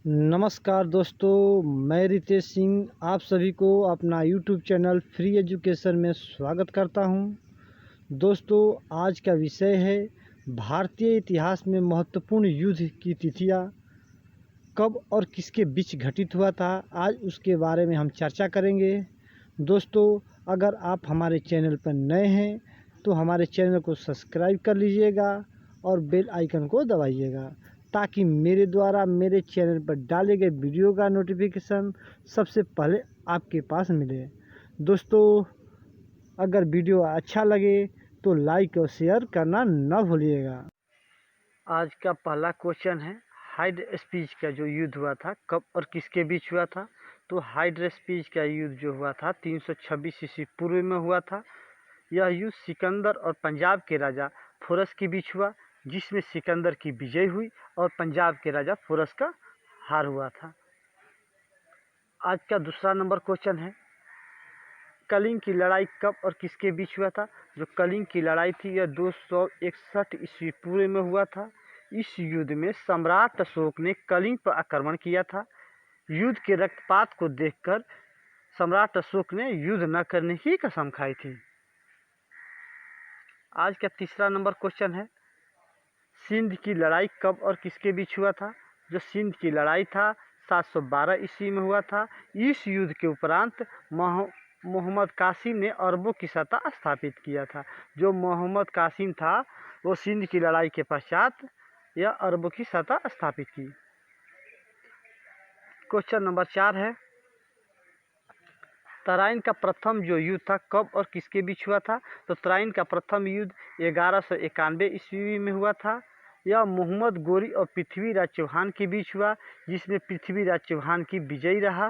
नमस्कार दोस्तों, मैं रितेश सिंह आप सभी को अपना यूट्यूब चैनल फ्री एजुकेशन में स्वागत करता हूं। दोस्तों, आज का विषय है भारतीय इतिहास में महत्वपूर्ण युद्ध की तिथियां कब और किसके बीच घटित हुआ था। आज उसके बारे में हम चर्चा करेंगे। दोस्तों, अगर आप हमारे चैनल पर नए हैं तो हमारे चैनल को सब्सक्राइब कर लीजिएगा और बेल आइकन को दबाइएगा ताकि मेरे द्वारा मेरे चैनल पर डाले गए वीडियो का नोटिफिकेशन सबसे पहले आपके पास मिले। दोस्तों, अगर वीडियो अच्छा लगे तो लाइक और शेयर करना न भूलिएगा। आज का पहला क्वेश्चन है, हाइड स्पीच का जो युद्ध हुआ था कब और किसके बीच हुआ था। तो हाइड स्पीच का युद्ध जो हुआ था 326 ईस्वी पूर्व में हुआ था। यह युद्ध सिकंदर और पंजाब के राजा फोरस के बीच हुआ, जिसमें सिकंदर की विजय हुई और पंजाब के राजा फोरस का हार हुआ था। आज का दूसरा नंबर क्वेश्चन है, कलिंग की लड़ाई कब और किसके बीच हुआ था। जो कलिंग की लड़ाई थी यह 261 ईस्वी पूर्व में हुआ था। इस युद्ध में सम्राट अशोक ने कलिंग पर आक्रमण किया था। युद्ध के रक्तपात को देखकर सम्राट अशोक ने युद्ध न करने की कसम खाई थी। आज का तीसरा नंबर क्वेश्चन है, सिंध की लड़ाई कब और किसके बीच हुआ था। जो सिंध की लड़ाई था 712 ईस्वी में हुआ था। इस युद्ध के उपरांत मोहम्मद कासिम ने अरबों की सत्ता स्थापित किया था। जो मोहम्मद कासिम था वो सिंध की लड़ाई के पश्चात यह अरबों की सत्ता स्थापित की। क्वेश्चन नंबर 4 है, तराइन का प्रथम जो युद्ध था कब और किसके बीच हुआ था। तो तराइन का प्रथम युद्ध 1191 ईस्वी में हुआ था। यह मोहम्मद गोरी और पृथ्वीराज चौहान के बीच हुआ, जिसमें पृथ्वीराज चौहान की विजयी रहा।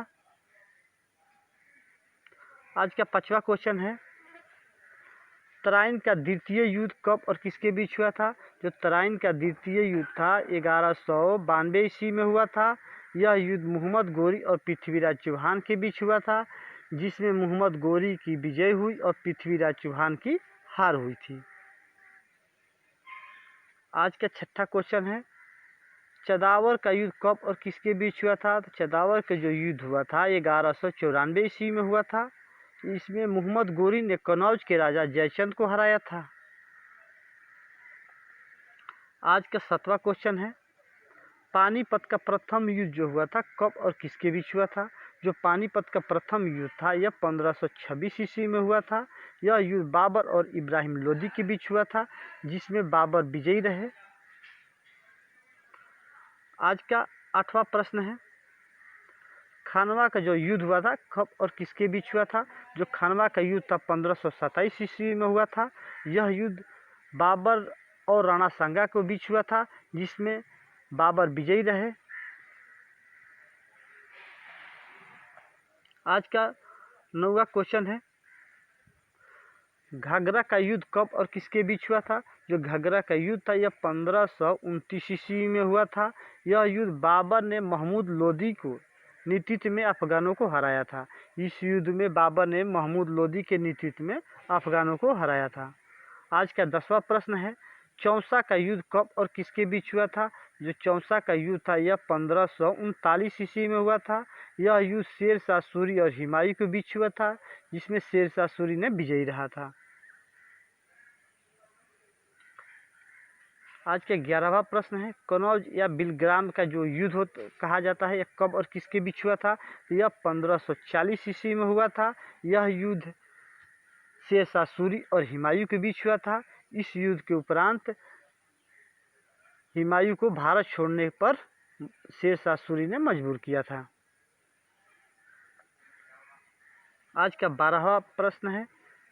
आज का पांचवा क्वेश्चन है, तराइन का द्वितीय युद्ध कब और किसके बीच हुआ था। जो तराइन का द्वितीय युद्ध था 1192 ईस्वी में हुआ था। यह युद्ध मोहम्मद गोरी और पृथ्वीराज चौहान के बीच हुआ था, जिसमें मोहम्मद गोरी की विजय हुई और पृथ्वीराज चौहान की हार हुई थी। आज का छठा क्वेश्चन है, चंदावर का युद्ध कब और किसके बीच हुआ था। तो चंदावर का जो युद्ध हुआ था 1194 ईस्वी में हुआ था। इसमें मोहम्मद गोरी ने कनौज के राजा जयचंद को हराया था। आज का 7वां क्वेश्चन है, पानीपत का प्रथम युद्ध जो हुआ था कब और किसके बीच हुआ था। जो पानीपत का प्रथम युद्ध था यह 1526 ईस्वी में हुआ था। यह युद्ध बाबर और इब्राहिम लोदी के बीच हुआ था, जिसमें बाबर विजयी रहे। आज का 8वां प्रश्न है, खानवा का जो युद्ध हुआ था कब और किसके बीच हुआ था। जो खानवा का युद्ध था 1527 ईस्वी में हुआ था। यह युद्ध बाबर और राणा सांगा के बीच हुआ था, जिसमें बाबर विजयी रहे। आज का 9वां क्वेश्चन है, घाघरा का युद्ध कब और किसके बीच हुआ था। जो घाघरा का युद्ध था यह 1529 ईस्वी में हुआ था। यह युद्ध बाबर ने महमूद लोदी को नेतृत्व में अफगानों को हराया था। इस युद्ध में बाबर ने महमूद लोदी के नेतृत्व में अफगानों को हराया था। आज का 10वां प्रश्न है, चौसा का युद्ध कब और किसके बीच हुआ था। जो चौसा का युद्ध था यह 1539 ईस्वी में हुआ था। यह युद्ध शेर शाह सूरी और हुमायूं के बीच हुआ था, जिसमें शेर शाह सूरी ने विजयी रहा था। आज का 11वां प्रश्न है, कनौज या बिलग्राम का जो युद्ध कहा जाता है यह कब और किसके बीच हुआ था। यह 1540 ईस्वी में हुआ था। यह युद्ध शेर शाह सूरी और हुमायूं के बीच हुआ था। इस युद्ध के उपरांत हुमायूं को भारत छोड़ने पर शेर शाह सूरी ने मजबूर किया था। आज का 12वां प्रश्न है,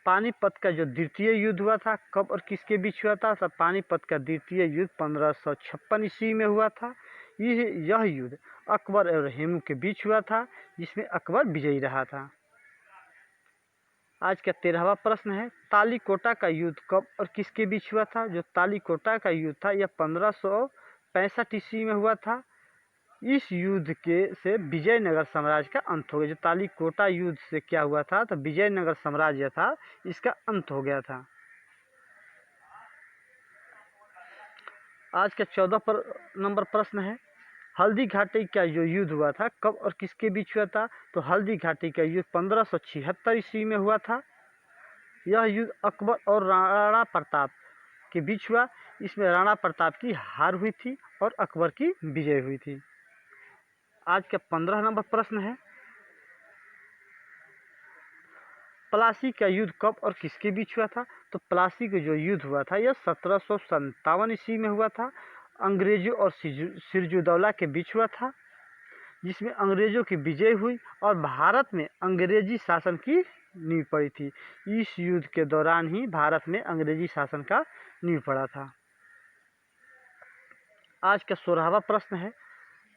पानीपत का जो द्वितीय युद्ध हुआ था कब और किसके बीच हुआ था। तो पानीपत का द्वितीय युद्ध 1556 ईस्वी में हुआ था। यह युद्ध अकबर और हेमू के बीच हुआ था, जिसमें अकबर विजयी रहा था। आज का 13वां प्रश्न है, तालीकोटा का युद्ध कब और किसके बीच हुआ था। जो तालीकोटा का युद्ध था यह 1565 ईस्वी में हुआ था। इस युद्ध के से विजयनगर साम्राज्य का अंत हो गया। जो तालीकोटा युद्ध से क्या हुआ था, तो विजयनगर साम्राज्य था इसका अंत हो गया था। आज का 14 नंबर प्रश्न है, हल्दी घाटी का जो युद्ध हुआ था कब और किसके बीच हुआ था? तो हल्दी घाटी का युद्ध 1576 ईस्वी में हुआ था। यह युद्ध अकबर और राणा प्रताप के बीच हुआ। इसमें राणा प्रताप की हार हुई थी और अकबर की विजय हुई थी। आज का 15 नंबर प्रश्न है, प्लासी का युद्ध कब और किसके बीच हुआ था? तो प्लासी का जो युद्ध हुआ था यह 1757 ईस्वी में हुआ था। अंग्रेजों और सिराजुद्दौला के बीच हुआ था, जिसमें अंग्रेजों की विजय हुई और भारत में अंग्रेजी शासन की नींव पड़ी थी। इस युद्ध के दौरान ही भारत में अंग्रेजी शासन का नींव पड़ा था। आज का 16वां प्रश्न है,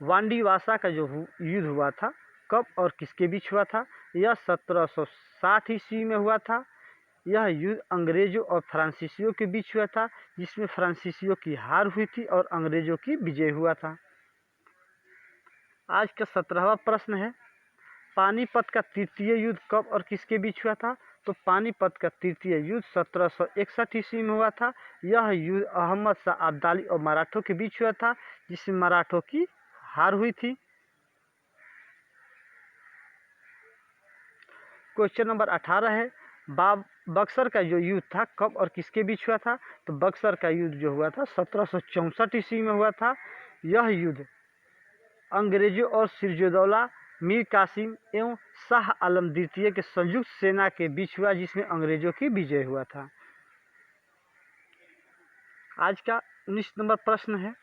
वांडीवासा का जो युद्ध हुआ था कब और किसके बीच हुआ था? यह 1760 ईस्वी में हुआ था। यह युद्ध अंग्रेजों और फ्रांसीसियों के बीच हुआ था, जिसमें फ्रांसीसियों की हार हुई थी और अंग्रेजों की विजय हुआ था। आज का 17वां प्रश्न है, पानीपत का तृतीय युद्ध कब और किसके बीच हुआ था? तो पानीपत का तृतीय युद्ध 1761 ईस्वी में हुआ था। यह युद्ध अहमद शाह अब्दाली और मराठों के बीच हुआ था, जिसमें मराठों की हार हुई थी। क्वेश्चन नंबर 18 है, बक्सर का जो युद्ध था कब और किसके बीच हुआ था? तो बक्सर का युद्ध जो हुआ था 1764 ईस्वी में हुआ था। यह युद्ध अंग्रेजों और सिराजुद्दौला, मीर कासिम एवं शाह आलम द्वितीय के संयुक्त सेना के बीच हुआ, जिसमें अंग्रेजों की विजय हुआ था। आज का 19 नंबर प्रश्न है,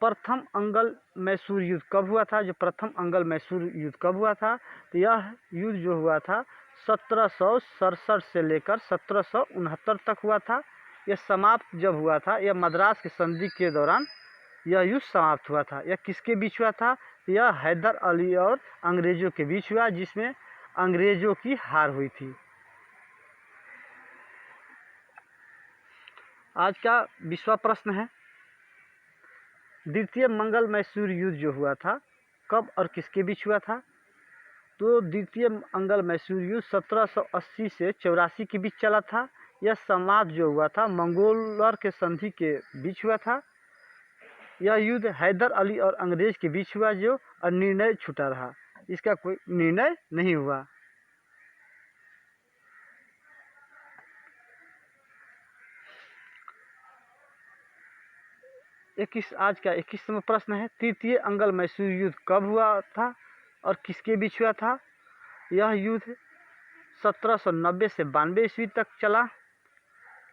प्रथम अंगल मैसूर युद्ध कब हुआ था? जो प्रथम अंगल मैसूर युद्ध कब हुआ था? तो यह युद्ध जो हुआ था 1767 से लेकर 1769 तक हुआ था। यह समाप्त जब हुआ था, यह मद्रास की संधि के दौरान यह युद्ध समाप्त हुआ था। यह किसके बीच हुआ था? यह हैदर अली और अंग्रेजों के बीच हुआ, जिसमें अंग्रेजों की हार हुई थी। आज का 20वां प्रश्न है, द्वितीय मंगल मैसूर युद्ध जो हुआ था कब और किसके बीच हुआ था? तो द्वितीय मंगल मैसूर युद्ध 1780 से 84 के बीच चला था। यह समाप्त जो हुआ था मंगोलर के संधि के बीच हुआ था। यह युद्ध हैदर अली और अंग्रेज के बीच हुआ, जो अनिर्णय छूटा रहा। इसका कोई निर्णय नहीं हुआ। आज का 21वां प्रश्न है, तृतीय अंगल मैसूर युद्ध कब हुआ था और किसके बीच हुआ था? यह युद्ध 1790 से 92 ईस्वी तक चला।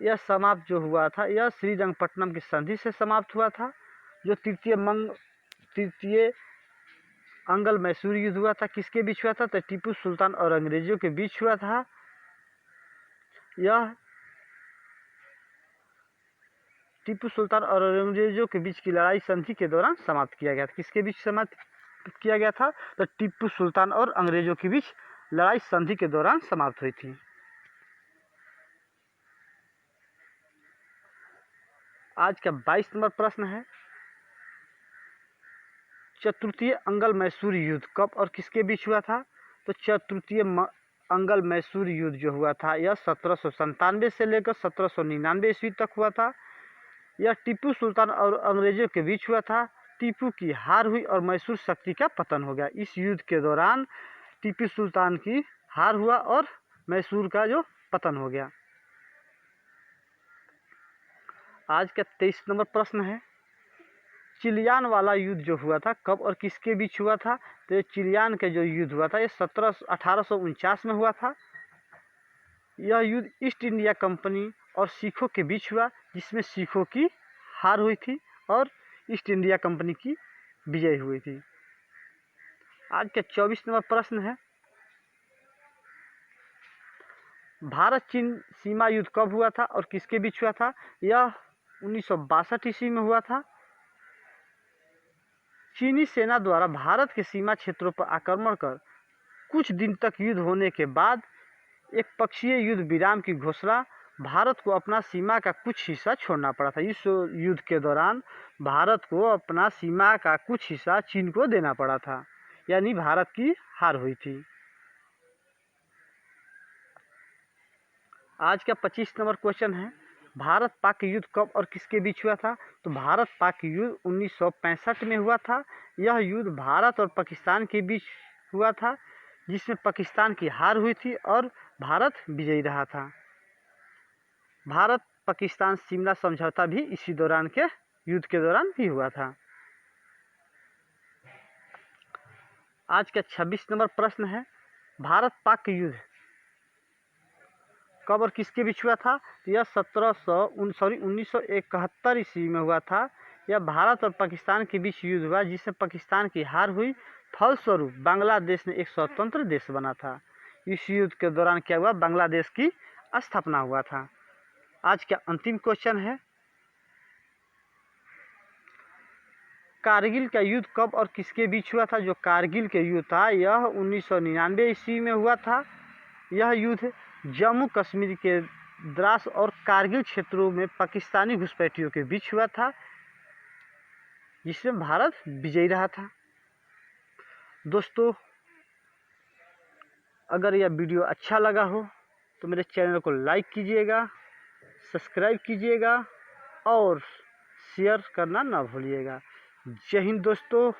यह समाप्त जो हुआ था यह श्रीरंगपट्टनम की संधि से समाप्त हुआ था। जो तृतीय अंगल मैसूर युद्ध हुआ था किसके बीच हुआ था? तो टीपू सुल्तान और अंग्रेजों के बीच हुआ था। यह टीपू सुल्तान और अंग्रेजों के बीच की लड़ाई संधि के दौरान समाप्त किया गया था। किसके बीच समाप्त किया गया था? तो टीपू सुल्तान और अंग्रेजों के बीच लड़ाई संधि के दौरान समाप्त हुई थी। आज का 22 नंबर प्रश्न है, चतुर्थीय अंगल मैसूर युद्ध कब और किसके बीच हुआ था? तो चतुर्थीय अंगल मैसूर युद्ध जो हुआ था यह 1797 से लेकर 1799 ईस्वी तक हुआ था। यह टीपू सुल्तान और अंग्रेजों के बीच हुआ था। टीपू की हार हुई और मैसूर शक्ति का पतन हो गया। इस युद्ध के दौरान टीपू सुल्तान की हार हुआ और मैसूर का जो पतन हो गया। आज का 23 नंबर प्रश्न है, चिलियान वाला युद्ध जो हुआ था कब और किसके बीच हुआ था? तो चिलियान का जो युद्ध हुआ था ये 1849 में हुआ था। यह युद्ध ईस्ट इंडिया कंपनी और सिखों के बीच हुआ, जिसमें सिखों की हार हुई थी और ईस्ट इंडिया कंपनी की विजय हुई थी। आज का 24 नंबर प्रश्न है, भारत चीन सीमा युद्ध कब हुआ था और किसके बीच हुआ था? यह 1962 ईस्वी में हुआ था। चीनी सेना द्वारा भारत के सीमा क्षेत्रों पर आक्रमण कर कुछ दिन तक युद्ध होने के बाद एक पक्षीय युद्ध विराम की घोषणा भारत को अपना सीमा का कुछ हिस्सा छोड़ना पड़ा था। इस युद्ध के दौरान भारत को अपना सीमा का कुछ हिस्सा चीन को देना पड़ा था, यानी भारत की हार हुई थी। आज का 25 नंबर क्वेश्चन है, भारत पाक युद्ध कब और किसके बीच हुआ था? तो भारत पाक युद्ध 1965 में हुआ था। यह युद्ध भारत और पाकिस्तान के बीच हुआ था, जिसमें पाकिस्तान की हार हुई थी और भारत विजयी रहा था। भारत पाकिस्तान शिमला समझौता भी इसी दौरान के युद्ध के दौरान ही हुआ था। आज का 26 नंबर प्रश्न है, भारत पाक युद्ध कब और किसके बीच हुआ था? तो यह 1971 ईस्वी में हुआ था। यह भारत और पाकिस्तान के बीच युद्ध हुआ, जिससे पाकिस्तान की हार हुई। फलस्वरूप बांग्लादेश ने एक स्वतंत्र देश बना था। इस युद्ध के दौरान क्या हुआ? बांग्लादेश की स्थापना हुआ था। आज का अंतिम क्वेश्चन है, कारगिल का युद्ध कब और किसके बीच हुआ था? जो कारगिल के युद्ध था यह 1999 ईस्वी में हुआ था। यह युद्ध जम्मू कश्मीर के द्रास और कारगिल क्षेत्रों में पाकिस्तानी घुसपैठियों के बीच हुआ था, जिसमें भारत विजयी रहा था। दोस्तों, अगर यह वीडियो अच्छा लगा हो तो मेरे चैनल को लाइक कीजिएगा, सब्सक्राइब कीजिएगा और शेयर करना ना भूलिएगा। जय हिंद दोस्तों।